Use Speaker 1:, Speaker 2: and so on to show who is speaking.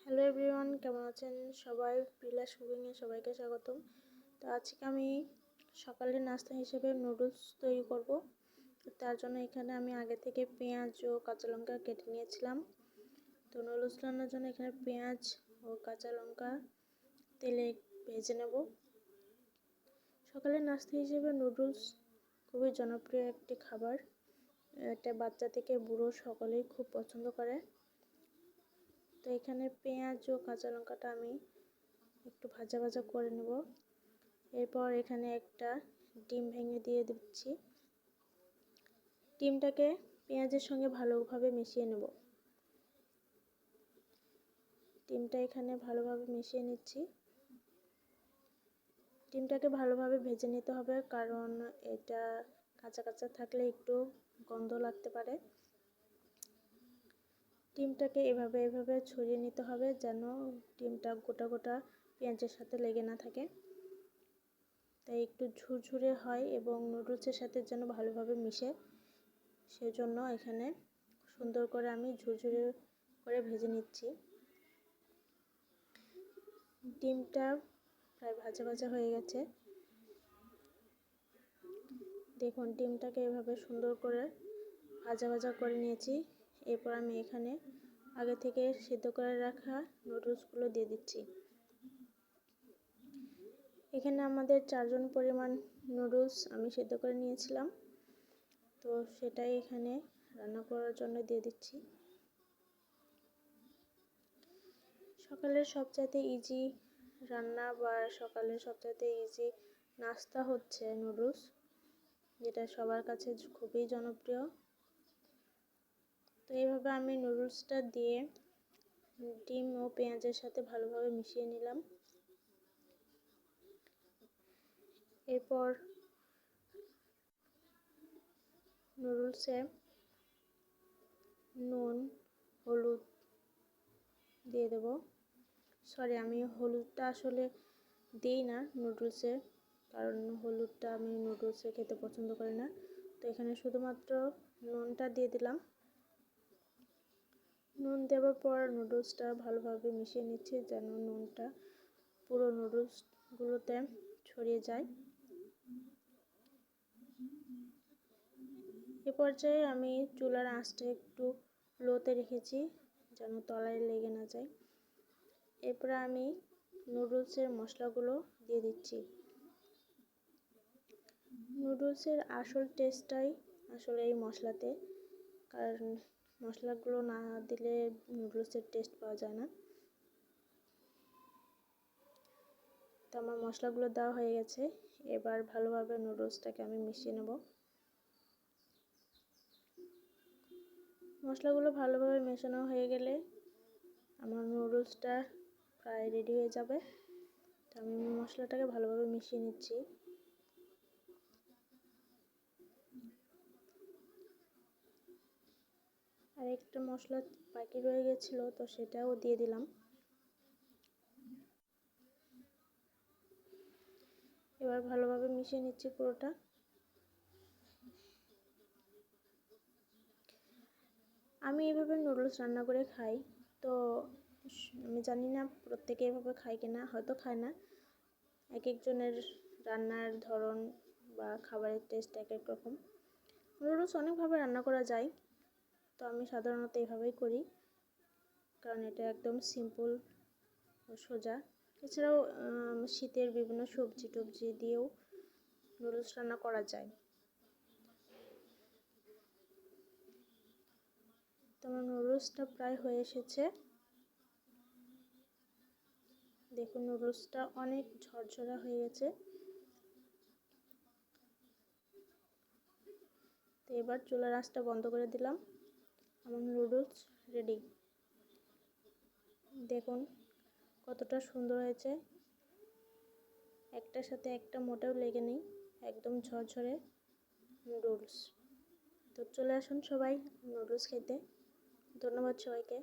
Speaker 1: Hello everyone, কেমন আছেন সবাই? বিলাস কুকিংয়ে সবাইকে স্বাগতম। তো আজকে আমি সকালের নাস্তা হিসেবে নুডলস তৈরি করব। তার জন্য এখানে আমি আগে থেকে পেঁয়াজ ও কাঁচা লঙ্কা কেটে নিয়েছিলাম। তো নুডলস রান্নার জন্য এখানে পেঁয়াজ ও কাঁচা লঙ্কা তেলে ভেজে নেব। সকালের নাস্তা হিসেবে নুডলস খুবই জনপ্রিয় একটি খাবার। এটা বাচ্চা থেকে বুড়ো সকলেই খুব পছন্দ করে। তো এখানে পেঁয়াজ ও কাঁচা লঙ্কাটা আমি একটু ভাজা ভাজা করে নেব। এরপর এখানে একটা ডিম ভেঙে দিয়ে দিচ্ছি। ডিমটাকে পেঁয়াজের সঙ্গে ভালোভাবে মিশিয়ে নেব। ডিমটা এখানে ভালোভাবে মিশিয়ে নিচ্ছি। ডিমটাকে ভালোভাবে ভেজে নিতে হবে, কারণ এটা কাঁচা কাঁচা থাকলে একটু গন্ধ লাগতে পারে। ডিমটাকে এভাবে ছড়িয়ে নিতে হবে, যেন ডিমটা গোটা গোটা পেঁয়াজের সাথে লেগে না থাকে। তাই একটু ঝুরঝুরে হয় এবং নুডলসের সাথে যেন ভালোভাবে মিশে, সেজন্য এখানে সুন্দর করে আমি ঝুরঝুরে করে ভেজে নিচ্ছি। ডিমটা প্রায় ভাজা ভাজা হয়ে গেছে। দেখুন, ডিমটাকে এভাবে সুন্দর করে ভাজা ভাজা করে নিয়েছি। এরপর আমি এখানে আগে থেকে সিদ্ধ করে রাখা নুডলসগুলো দিয়ে দিচ্ছি। এখানে আমাদের 4 জন পরিমাণ নুডলস আমি সিদ্ধ করে নিয়েছিলাম, তো সেটাই এখানে রান্না করার জন্য দিয়ে দিচ্ছি। সকালের সবচাইতে ইজি রান্না বা সকালের সবচাইতে ইজি নাস্তা হচ্ছে নুডলস, যেটা সবার কাছে খুবই জনপ্রিয়। তো এইভাবে আমি নুডলসটা দিয়ে ডিম ও পেঁয়াজের সাথে ভালোভাবে মিশিয়ে নিলাম। এরপর নুডলসে নুন, হলুদ দিয়ে দেব। আমি হলুদটা আসলে দিই না নুডলসে, কারণ হলুদটা আমি নুডলসে খেতে পছন্দ করি না। তো এখানে শুধুমাত্র নুনটা দিয়ে দিলাম। নুন দেওয়ার পর নুডলসটা ভালোভাবে মিশিয়ে নিচ্ছি, যেন নুনটা পুরো নুডলসগুলোতে ছড়িয়ে যায়। এ পর্যায়ে আমি চুলার আঁচটা একটু লোতে রেখেছি, যেন তলায় লেগে না যায়। এরপরে আমি নুডলসের মশলাগুলো দিয়ে দিচ্ছি। নুডলসের আসল টেস্টটাই আসলে এই মশলাতে, কারণ মশলাগুলো না দিলে নুডলসের টেস্ট পাওয়া যায় না। তো আমার মশলাগুলো দেওয়া হয়ে গেছে। এবার ভালোভাবে নুডলসটাকে আমি মিশিয়ে নেব। মশলাগুলো ভালোভাবে মেশানো হয়ে গেলে আমার নুডলসটা প্রায় রেডি হয়ে যাবে। তো আমি মশলাটাকে ভালোভাবে মিশিয়ে নিচ্ছি। আর একটা মশলা বাকি রয়ে গেছিলো, তো সেটাও দিয়ে দিলাম। এবার ভালোভাবে মিশিয়ে নিচ্ছি পুরোটা। আমি এভাবে নুডলস রান্না করে খাই, তো আমি জানি না প্রত্যেকে এভাবে খায় কিনা, হয়তো খায় না। এক একজনের রান্নার ধরন বা খাবারের টেস্ট এক এক রকম। নুডলস অনেকভাবে রান্না করা যায়, তো আমি সাধারণত এভাবেই করি, কারণ এটা একদম সিম্পল ও সোজা। এছাড়াও শীতের বিভিন্ন সবজি টবজি দিয়েও নুডলস রান্না করা যায়। তো আমার নুডলসটা প্রায় হয়ে এসেছে। দেখুন, নুডলসটা অনেক ঝরঝরা হয়ে গেছে। তো এবার চুলার আঁচটা বন্ধ করে দিলাম। আমার নুডলস রেডি। দেখুন কতটা সুন্দর হয়েছে, একটার সাথে একটা মোটেও লেগে নেই, একদম ঝরঝরে নুডলস। তো চলে আসুন সবাই নুডলস খেতে। ধন্যবাদ সবাইকে।